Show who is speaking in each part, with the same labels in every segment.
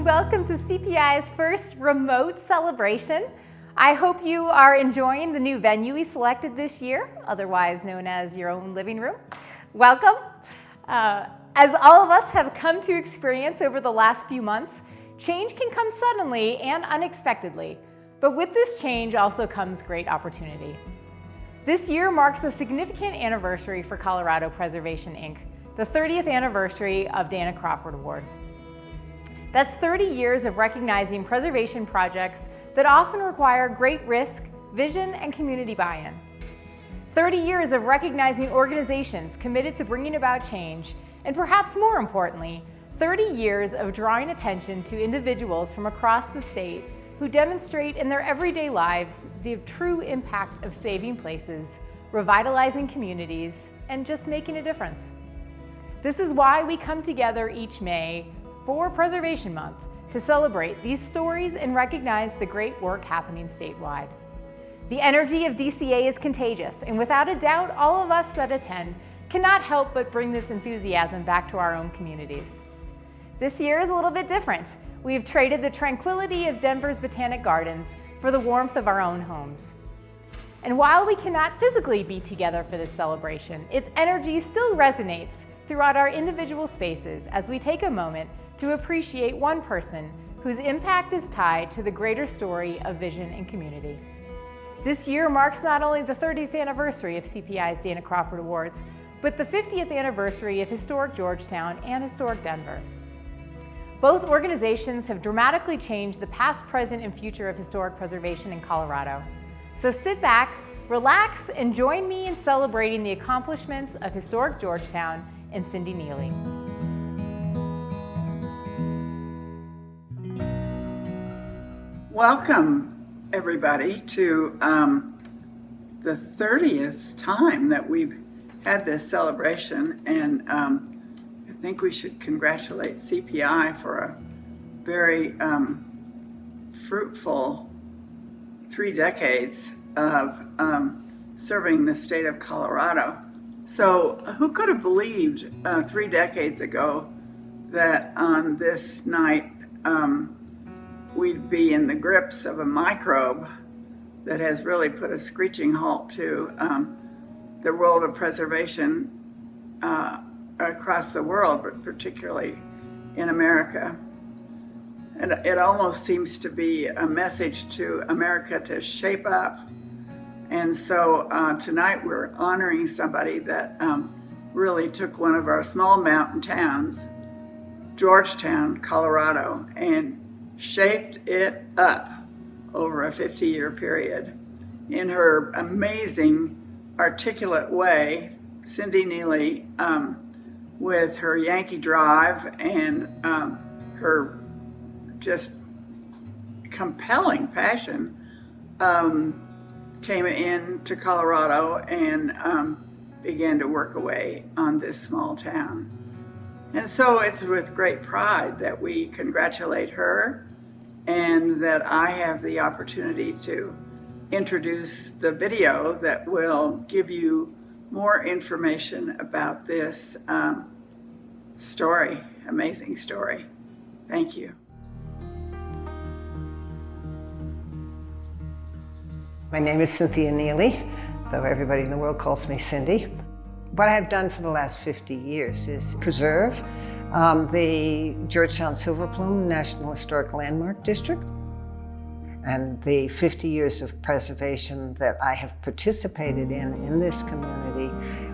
Speaker 1: welcome to CPI's first remote celebration. I hope you are enjoying the new venue we selected this year, otherwise known as your own living room. Welcome. As all of us have come to experience over the last few months, change can come suddenly and unexpectedly, but with this change also comes great opportunity. This year marks a significant anniversary for Colorado Preservation, Inc., the 30th anniversary of Dana Crawford Awards. That's 30 years of recognizing preservation projects that often require great risk, vision, and community buy-in. 30 years of recognizing organizations committed to bringing about change, and perhaps more importantly, 30 years of drawing attention to individuals from across the state who demonstrate in their everyday lives the true impact of saving places, revitalizing communities, and just making a difference. This is why we come together each May for Preservation Month to celebrate these stories and recognize the great work happening statewide. The energy of DCA is contagious, and without a doubt, all of us that attend cannot help but bring this enthusiasm back to our own communities. This year is a little bit different. We have traded the tranquility of Denver's Botanic Gardens for the warmth of our own homes. And while we cannot physically be together for this celebration, its energy still resonates throughout our individual spaces as we take a moment to appreciate one person whose impact is tied to the greater story of vision and community. This year marks not only the 30th anniversary of CPI's Dana Crawford Awards, but the 50th anniversary of Historic Georgetown and Historic Denver. Both organizations have dramatically changed the past, present, and future of historic preservation in Colorado. So sit back, relax, and join me in celebrating the accomplishments of Historic Georgetown and Cynthia Neely.
Speaker 2: Welcome, everybody, to the 30th time that we've had this celebration, and I think we should congratulate CPI for a very fruitful 3 decades of serving the state of Colorado. So who could have believed 3 decades ago that on this night we'd be in the grips of a microbe that has really put a screeching halt to the world of preservation across the world, but particularly in America. And it almost seems to be a message to America to shape up. And so tonight we're honoring somebody that really took one of our small mountain towns, Georgetown, Colorado, and shaped it up over a 50-year period. In her amazing, articulate way, Cynthia Neely, with her Yankee drive and her just compelling passion, came into Colorado and began to work away on this small town. And so it's with great pride that we congratulate her and that I have the opportunity to introduce the video that will give you more information about this story, amazing story. Thank you.
Speaker 3: My name is Cynthia Neely, though everybody in the world calls me Cyndi. What I've done for the last 50 years is preserve the Georgetown Silver Plume National Historic Landmark District. And the 50 years of preservation that I have participated in this community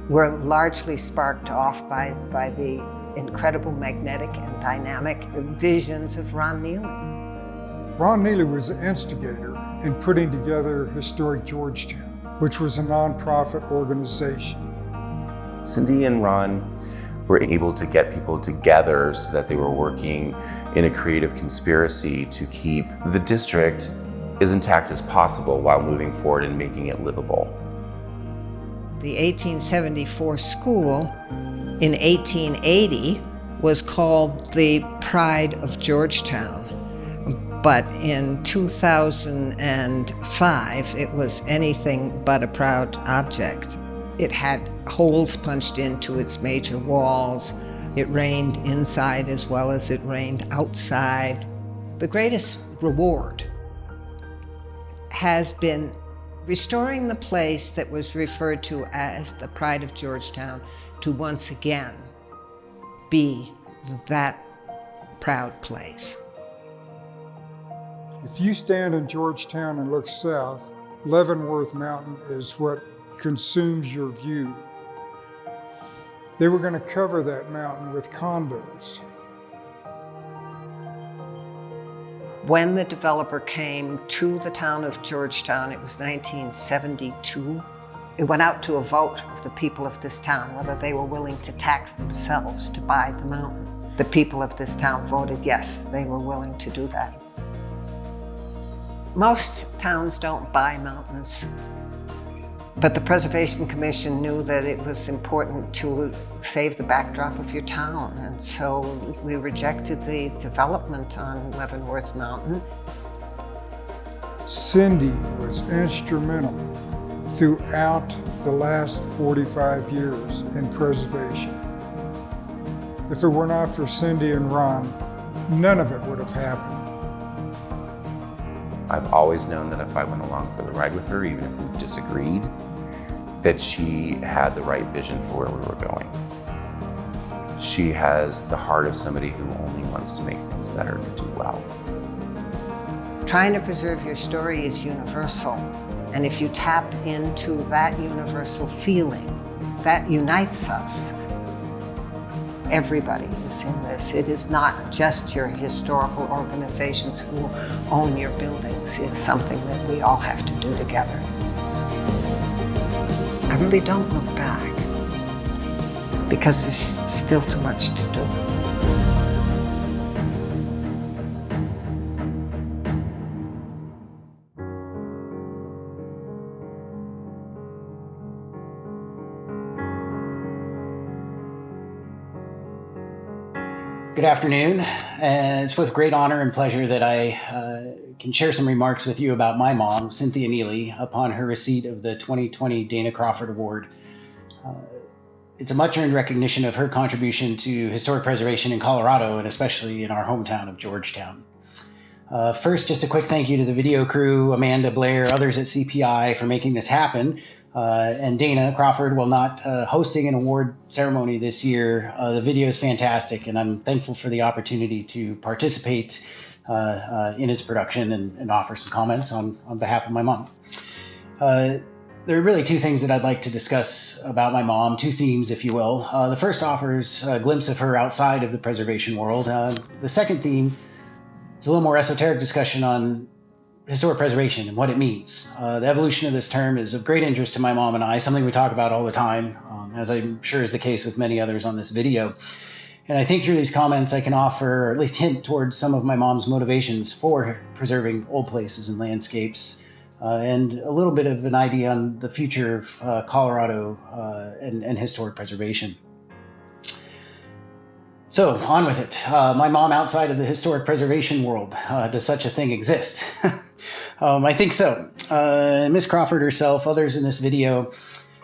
Speaker 3: were largely sparked off by the incredible magnetic and dynamic visions of Ron Neely.
Speaker 4: Ron Neely was the instigator in putting together Historic Georgetown, which was a nonprofit organization.
Speaker 5: Cyndi and Ron were able to get people together so that they were working in a creative conspiracy to keep the district as intact as possible while moving forward and making it livable.
Speaker 3: The 1874 school in 1880 was called the Pride of Georgetown. But in 2005, it was anything but a proud object. It had holes punched into its major walls. It rained inside as well as it rained outside. The greatest reward has been restoring the place that was referred to as the pride of Georgetown to once again be that proud place.
Speaker 4: If you stand in Georgetown and look south, Leavenworth Mountain is what consumes your view. They were going to cover that mountain with condos.
Speaker 3: When the developer came to the town of Georgetown, it was 1972, it went out to a vote of the people of this town, whether they were willing to tax themselves to buy the mountain. The people of this town voted yes, they were willing to do that. Most towns don't buy mountains, but the Preservation Commission knew that it was important to save the backdrop of your town, and so we rejected the development on Leavenworth Mountain.
Speaker 4: Cyndi was instrumental throughout the last 45 years in preservation. If it were not for Cyndi and Ron, none of it would have happened.
Speaker 5: I've always known that if I went along for the ride with her, even if we disagreed, that she had the right vision for where we were going. She has the heart of somebody who only wants to make things better and do well.
Speaker 3: Trying to preserve your story is universal, and if you tap into that universal feeling, that unites us. Everybody is in this. It is not just your historical organizations who own your buildings. It's something that we all have to do together. I really don't look back because there's still too much to do.
Speaker 6: Good afternoon. It's with great honor and pleasure that I can share some remarks with you about my mom, Cynthia Neely, upon her receipt of the 2020 Dana Crawford Award. It's a much-earned recognition of her contribution to historic preservation in Colorado, and especially in our hometown of Georgetown. First, just a quick thank you to the video crew, Amanda, Blair, others at CPI for making this happen. And Dana Crawford, while not hosting an award ceremony this year, the video is fantastic, and I'm thankful for the opportunity to participate in its production and offer some comments on behalf of my mom. There are really two things that I'd like to discuss about my mom, two themes, if you will. The first offers a glimpse of her outside of the preservation world. The second theme is a little more esoteric discussion on historic preservation and what it means. The evolution of this term is of great interest to my mom and I, something we talk about all the time, as I'm sure is the case with many others on this video. And I think through these comments I can offer, or at least hint towards some of my mom's motivations for preserving old places and landscapes, and a little bit of an idea on the future of Colorado and historic preservation. So, on with it. My mom outside of the historic preservation world, does such a thing exist? I think so. Miss Crawford herself, others in this video,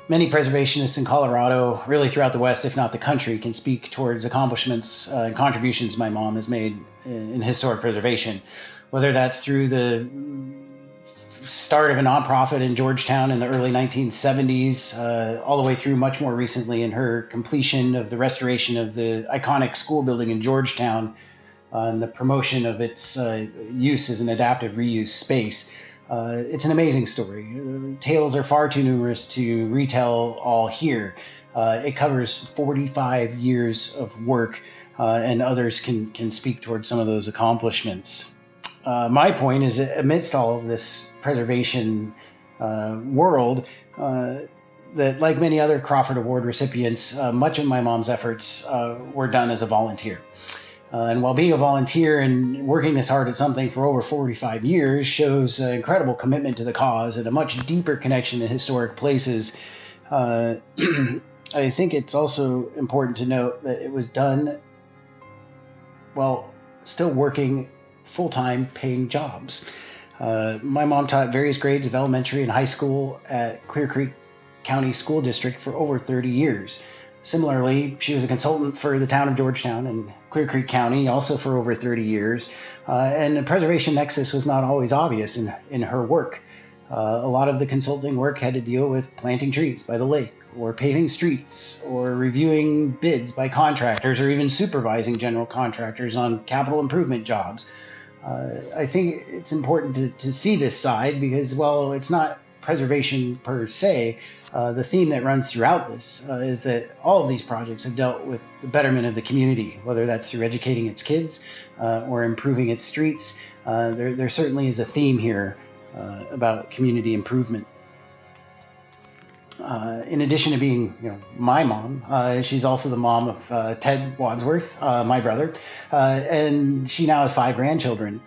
Speaker 6: many preservationists in Colorado, really throughout the West, if not the country, can speak towards accomplishments and contributions my mom has made in historic preservation, whether that's through the start of a nonprofit in Georgetown in the early 1970s, all the way through much more recently in her completion of the restoration of the iconic school building in Georgetown and the promotion of its use as an adaptive reuse space. It's an amazing story. Tales are far too numerous to retell all here. It covers 45 years of work, and others can speak towards some of those accomplishments. My point is that amidst all of this preservation world, that like many other Crawford Award recipients, much of my mom's efforts were done as a volunteer. And while being a volunteer and working this hard at something for over 45 years shows an incredible commitment to the cause and a much deeper connection to historic places, I think it's also important to note that it was done while still working full-time paying jobs. My mom taught various grades of elementary and high school at Clear Creek County School District for over 30 years. Similarly, she was a consultant for the town of Georgetown and Clear Creek County, also for over 30 years. And the preservation nexus was not always obvious in her work. A lot of the consulting work had to deal with planting trees by the lake, or paving streets, or reviewing bids by contractors, or even supervising general contractors on capital improvement jobs. I think it's important to see this side because, while it's not preservation per se, the theme that runs throughout this is that all of these projects have dealt with the betterment of the community, whether that's through educating its kids or improving its streets. There certainly is a theme here about community improvement. In addition to being, my mom, she's also the mom of Ted Wadsworth, my brother, and she now has 5 grandchildren.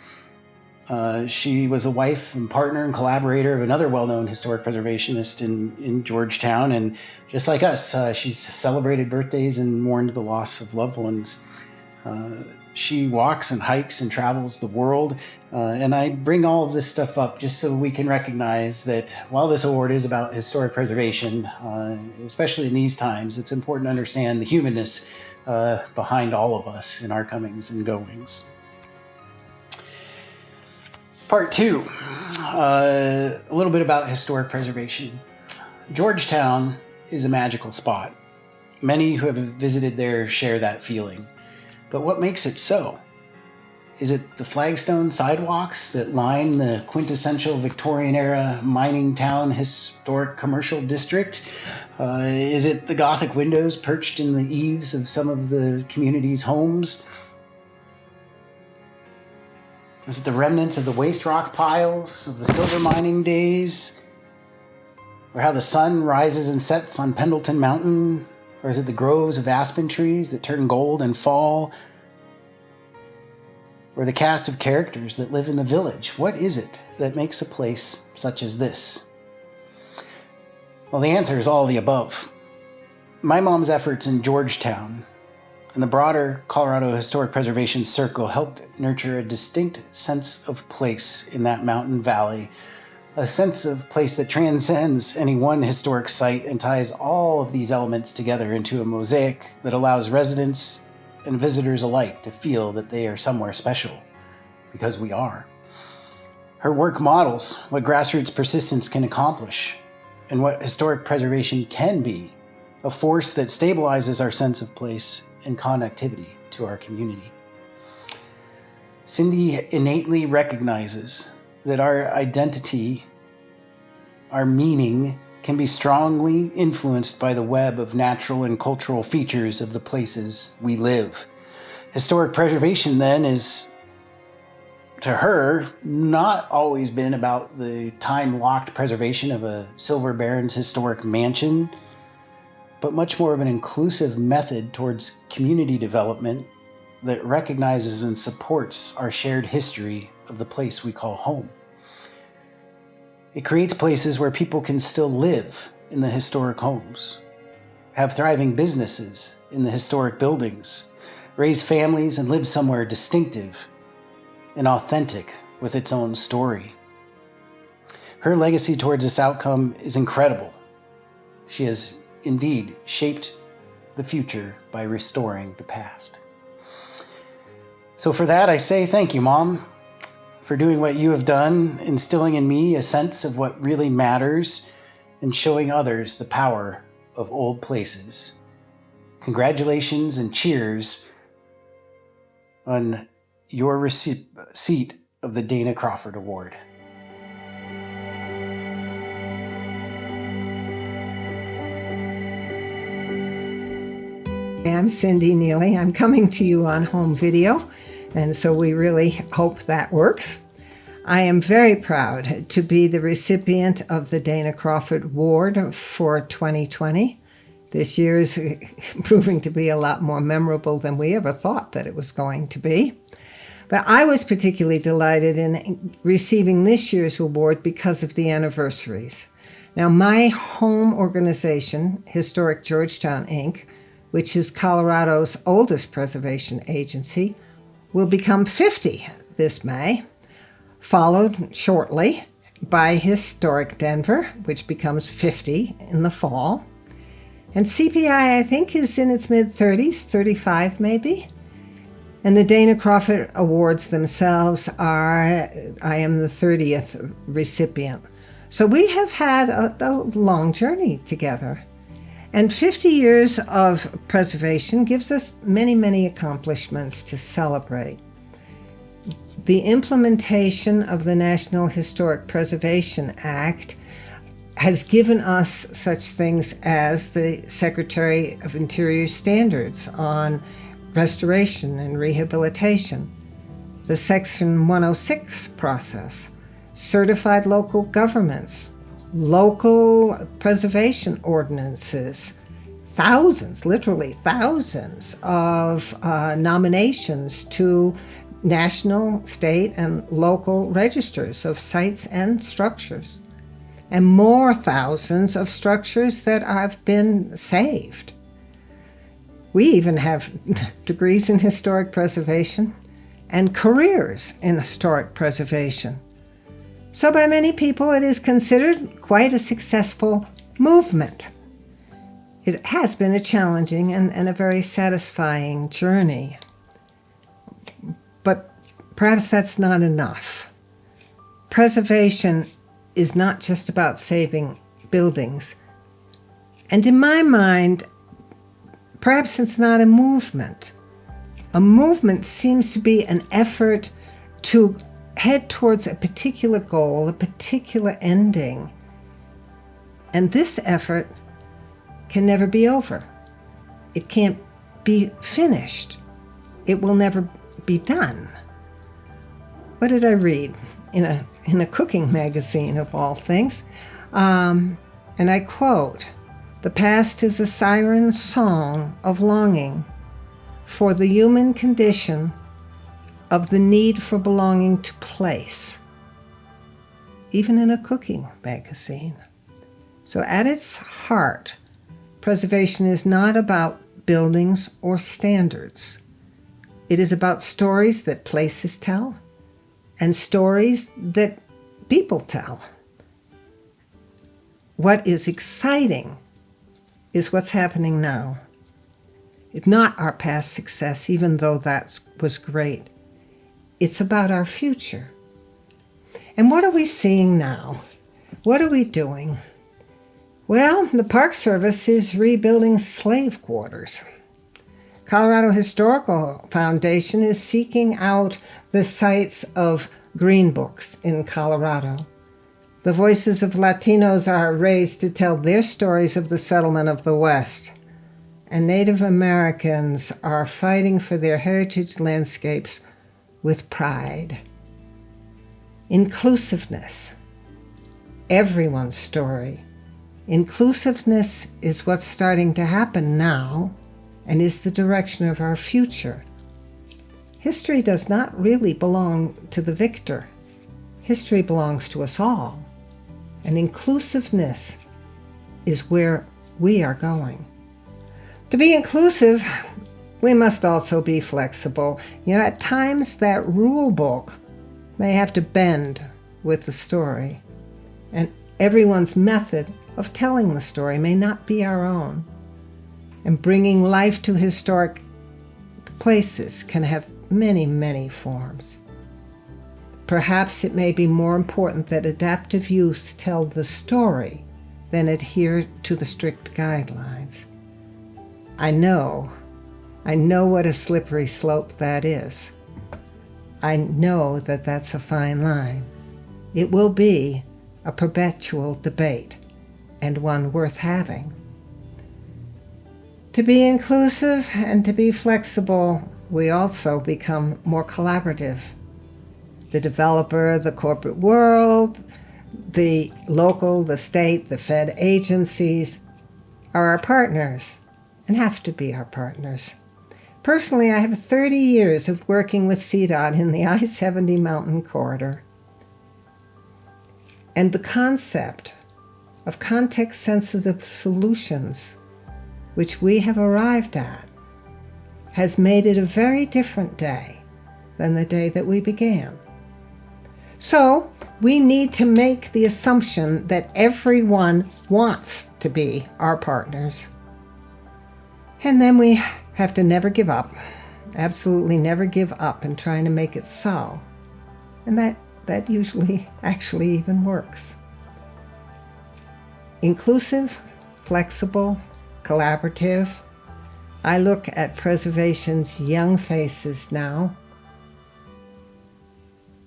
Speaker 6: She was the wife and partner and collaborator of another well-known historic preservationist in Georgetown, and just like us, she's celebrated birthdays and mourned the loss of loved ones. She walks and hikes and travels the world, and I bring all of this stuff up just so we can recognize that while this award is about historic preservation, especially in these times, it's important to understand the humanness behind all of us in our comings and goings. Part 2, a little bit about historic preservation. Georgetown is a magical spot. Many who have visited there share that feeling. But what makes it so? Is it the flagstone sidewalks that line the quintessential Victorian-era mining town historic commercial district? Is it the Gothic windows perched in the eaves of some of the community's homes? Is it the remnants of the waste rock piles of the silver mining days? Or how the sun rises and sets on Pendleton Mountain? Or is it the groves of aspen trees that turn gold and fall? Or the cast of characters that live in the village? What is it that makes a place such as this? Well, the answer is all of the above. My mom's efforts in Georgetown and the broader Colorado Historic Preservation Circle helped nurture a distinct sense of place in that mountain valley, a sense of place that transcends any one historic site and ties all of these elements together into a mosaic that allows residents and visitors alike to feel that they are somewhere special, because we are. Her work models what grassroots persistence can accomplish and what historic preservation can be, a force that stabilizes our sense of place and connectivity to our community. Cyndi innately recognizes that our identity, our meaning, can be strongly influenced by the web of natural and cultural features of the places we live. Historic preservation, then, is, to her, not always been about the time-locked preservation of a silver baron's historic mansion, but much more of an inclusive method towards community development that recognizes and supports our shared history of the place we call home. It creates places where people can still live in the historic homes, have thriving businesses in the historic buildings, raise families and live somewhere distinctive and authentic with its own story. Her legacy towards this outcome is incredible. She has indeed shaped the future by restoring the past. So for that, I say thank you, Mom, for doing what you have done, instilling in me a sense of what really matters and showing others the power of old places. Congratulations and cheers on your receipt of the Dana Crawford Award.
Speaker 3: I'm Cynthia Neely. I'm coming to you on home video, and so we really hope that works. I am very proud to be the recipient of the Dana Crawford Award for 2020. This year is proving to be a lot more memorable than we ever thought that it was going to be. But I was particularly delighted in receiving this year's award because of the anniversaries. Now, my home organization, Historic Georgetown, Inc., which is Colorado's oldest preservation agency, will become 50 this May, followed shortly by Historic Denver, which becomes 50 in the fall. And CPI, I think, is in its mid-30s, 35 maybe. And the Dana Crawford Awards themselves are, I am the 30th recipient. So we have had a long journey together. And 50 years of preservation gives us many, many accomplishments to celebrate. The implementation of the National Historic Preservation Act has given us such things as the Secretary of Interior standards on restoration and rehabilitation, the Section 106 process, certified local governments, local preservation ordinances, thousands, literally thousands of nominations to national, state, and local registers of sites and structures, and more thousands of structures that have been saved. We even have degrees in historic preservation and careers in historic preservation. So by many people, it is considered quite a successful movement. It has been a challenging and a very satisfying journey. But perhaps that's not enough. Preservation is not just about saving buildings. And in my mind, perhaps it's not a movement. A movement seems to be an effort to head towards a particular goal, a particular ending. And this effort can never be over. It can't be finished. It will never be done. What did I read? In a cooking magazine, of all things. And I quote, "The past is a siren song of longing for the human condition of the need for belonging to place," even in a cooking magazine. So at its heart, preservation is not about buildings or standards. It is about stories that places tell and stories that people tell. What is exciting is what's happening now. It's not our past success, even though that was great. It's about our future. And what are we seeing now? What are we doing? Well, the Park Service is rebuilding slave quarters. Colorado Historical Foundation is seeking out the sites of green books in Colorado. The voices of Latinos are raised to tell their stories of the settlement of the West. And Native Americans are fighting for their heritage landscapes with pride. Inclusiveness. Everyone's story. Inclusiveness is what's starting to happen now and is the direction of our future. History does not really belong to the victor. History belongs to us all. And inclusiveness is where we are going. To be inclusive, we must also be flexible. At times that rule book may have to bend with the story. And everyone's method of telling the story may not be our own. And bringing life to historic places can have many, many forms. Perhaps it may be more important that adaptive use tell the story than adhere to the strict guidelines. I know what a slippery slope that is. I know that that's a fine line. It will be a perpetual debate, and one worth having. To be inclusive and to be flexible, we also become more collaborative. The developer, the corporate world, the local, the state, the Fed agencies are our partners and have to be our partners. Personally, I have 30 years of working with CDOT in the I-70 mountain corridor. And the concept of context-sensitive solutions, which we have arrived at, has made it a very different day than the day that we began. So we need to make the assumption that everyone wants to be our partners, And then we have to never give up, absolutely never give up in trying to make it so. And that usually actually even works. Inclusive, flexible, collaborative. I look at preservation's young faces now,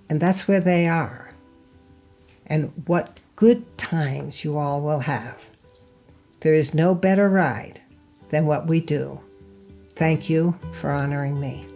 Speaker 3: and that's where they are. And what good times you all will have. There is no better ride than what we do. Thank you for honoring me.